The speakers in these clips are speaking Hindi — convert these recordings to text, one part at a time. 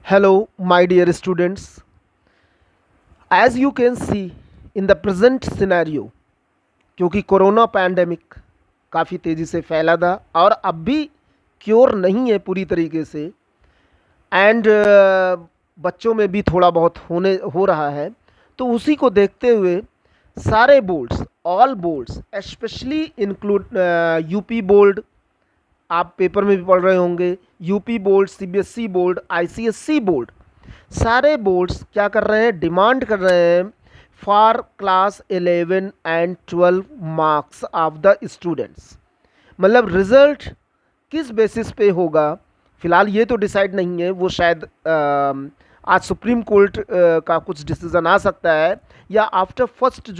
Hello, my dear students. As you can see in the present scenario, क्योंकि कोरोना पैंडेमिक काफ़ी तेज़ी से फैला था और अब भी क्योर नहीं है पूरी तरीके से, एंड बच्चों में भी थोड़ा बहुत हो रहा है। तो उसी को देखते हुए सारे boards, all boards, specially include UP board, आप पेपर में भी पढ़ रहे होंगे, UP board, CBSE board, ICSE board, सारे बोर्ड्स क्या कर रहे हैं, डिमांड कर रहे हैं for class 11 and 12 marks of the students. मतलब रिजल्ट किस बेसिस पे होगा फिलहाल ये तो डिसाइड नहीं है, वो शायद आज सुप्रीम कोर्ट का कुछ डिसीज़न आ सकता है, या आफ्टर 1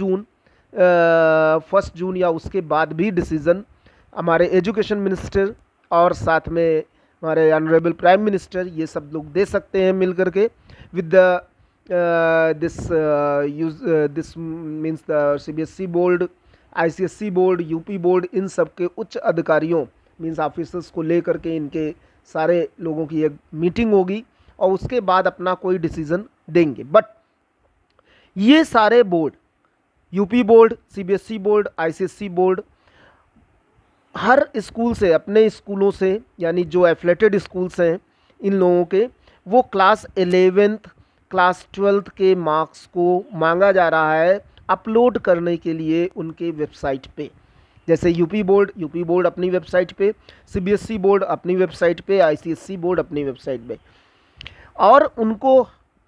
जून या उसके बाद भी डिसीज़न हमारे एजुकेशन मिनिस्टर और साथ में हमारे ऑनरेबल प्राइम मिनिस्टर ये सब लोग दे सकते हैं मिल करके with the this means the CBSE board, ICSE board, UP board, इन सब के उच्च अधिकारियों मीन्स ऑफिसर्स को ले करके इनके सारे लोगों की एक मीटिंग होगी और उसके बाद अपना कोई डिसीज़न देंगे। बट ये सारे board, UP board, CBSE board, ICSE board, हर स्कूल से, अपने स्कूलों से, यानी जो एफिलेटेड स्कूल्स हैं इन लोगों के, वो क्लास 11th क्लास 12th के मार्क्स को मांगा जा रहा है अपलोड करने के लिए उनके वेबसाइट पे। जैसे यूपी बोर्ड अपनी वेबसाइट पे, सीबीएसई बोर्ड अपनी वेबसाइट पे, आईसीएसई बोर्ड अपनी वेबसाइट पे, और उनको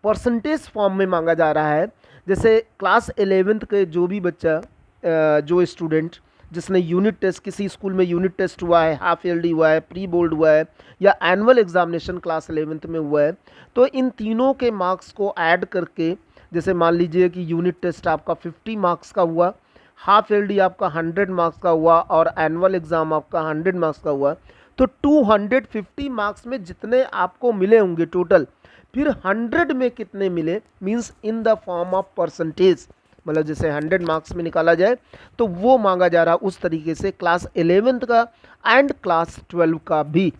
परसेंटेज फॉर्म में मांगा जा रहा है। जैसे क्लास 11th के जो भी बच्चा, जो स्टूडेंट जिसने यूनिट टेस्ट, किसी स्कूल में यूनिट टेस्ट हुआ है, हाफ ईयरली हुआ है, प्री बोर्ड हुआ है, या एनुअल एग्जामिनेशन क्लास 11th में हुआ है, तो इन तीनों के मार्क्स को ऐड करके, जैसे मान लीजिए कि यूनिट टेस्ट आपका 50 मार्क्स का हुआ, हाफ ईयरली आपका 100 मार्क्स का हुआ और एनुअल एग्ज़ाम आपका 100 मार्क्स का हुआ, तो 250 मार्क्स में जितने आपको मिले होंगे टोटल, फिर 100 में कितने मिले means in the form of percentage, मतलब जैसे 100 मार्क्स में निकाला जाए तो वो मांगा जा रहा उस तरीके से क्लास 11th का एंड क्लास 12 का भी।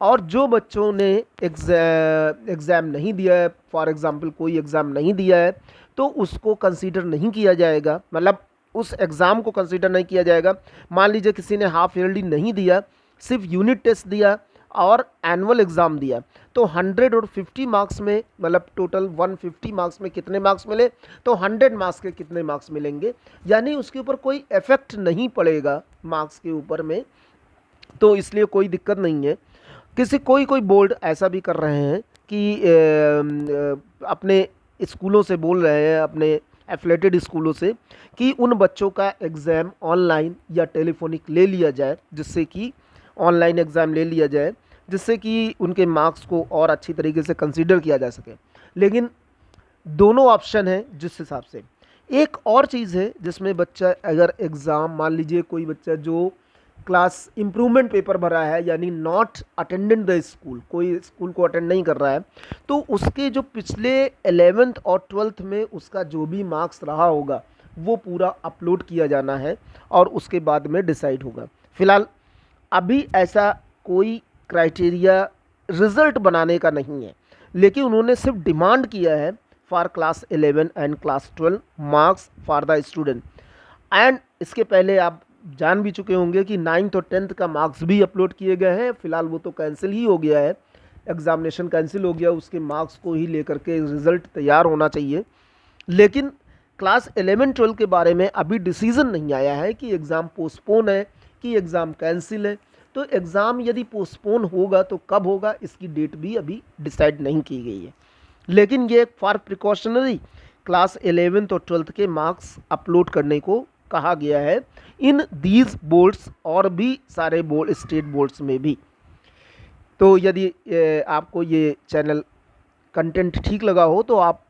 और जो बच्चों ने एग्ज़ाम नहीं दिया है, फॉर एग्ज़ाम्पल कोई एग्ज़ाम नहीं दिया है, तो उसको कंसीडर नहीं किया जाएगा, मतलब उस एग्ज़ाम को कंसीडर नहीं किया जाएगा। मान लीजिए किसी ने हाफ ईयरली नहीं दिया, सिर्फ यूनिट टेस्ट दिया और एनुअल एग्ज़ाम दिया, तो 100 और 50 मार्क्स में, मतलब टोटल 150 मार्क्स में कितने मार्क्स मिले, तो 100 मार्क्स के कितने मार्क्स मिलेंगे, यानी उसके ऊपर कोई इफेक्ट नहीं पड़ेगा मार्क्स के ऊपर में, तो इसलिए कोई दिक्कत नहीं है। कोई बोर्ड ऐसा भी कर रहे हैं कि अपने स्कूलों से बोल रहे हैं, अपने एफिलेटेड स्कूलों से, कि उन बच्चों का एग्ज़ाम ऑनलाइन या टेलीफोनिक ले लिया जाए, जिससे कि ऑनलाइन एग्ज़ाम ले लिया जाए, जिससे कि उनके मार्क्स को और अच्छी तरीके से कंसीडर किया जा सके। लेकिन दोनों ऑप्शन हैं जिस हिसाब से। एक और चीज़ है जिसमें बच्चा अगर एग्ज़ाम, मान लीजिए कोई बच्चा जो क्लास इम्प्रूवमेंट पेपर भरा है, यानी नॉट अटेंडेंट द स्कूल, कोई स्कूल को अटेंड नहीं कर रहा है, तो उसके जो पिछले 11th और 12th में उसका जो भी मार्क्स रहा होगा वो पूरा अपलोड किया जाना है और उसके बाद में डिसाइड होगा। फिलहाल अभी ऐसा कोई क्राइटेरिया रिज़ल्ट बनाने का नहीं है, लेकिन उन्होंने सिर्फ डिमांड किया है for class 11 and class 12 marks for the student. And इसके पहले आप जान भी चुके होंगे कि 9th और 10th का मार्क्स भी अपलोड किए गए हैं। फिलहाल वो तो कैंसिल ही हो गया है, एग्ज़ामिनेशन कैंसिल हो गया, उसके मार्क्स को ही लेकर के रिज़ल्ट तैयार होना चाहिए। लेकिन क्लास 11-12 के बारे में अभी डिसीज़न नहीं आया है कि एग्ज़ाम पोस्टपोन है कि एग्ज़ाम कैंसिल है। तो एग्ज़ाम यदि पोस्टपोन होगा तो कब होगा इसकी डेट भी अभी डिसाइड नहीं की गई है। लेकिन ये फॉर प्रिकॉशनरी क्लास 11th और 12th के मार्क्स अपलोड करने को कहा गया है इन दीज बोर्ड्स और भी सारे बोर्ड, स्टेट बोर्ड्स में भी। तो यदि आपको ये चैनल कंटेंट ठीक लगा हो तो आप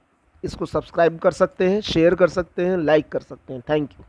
इसको सब्सक्राइब कर सकते हैं, शेयर कर सकते हैं, लाइक कर सकते हैं। Thank you.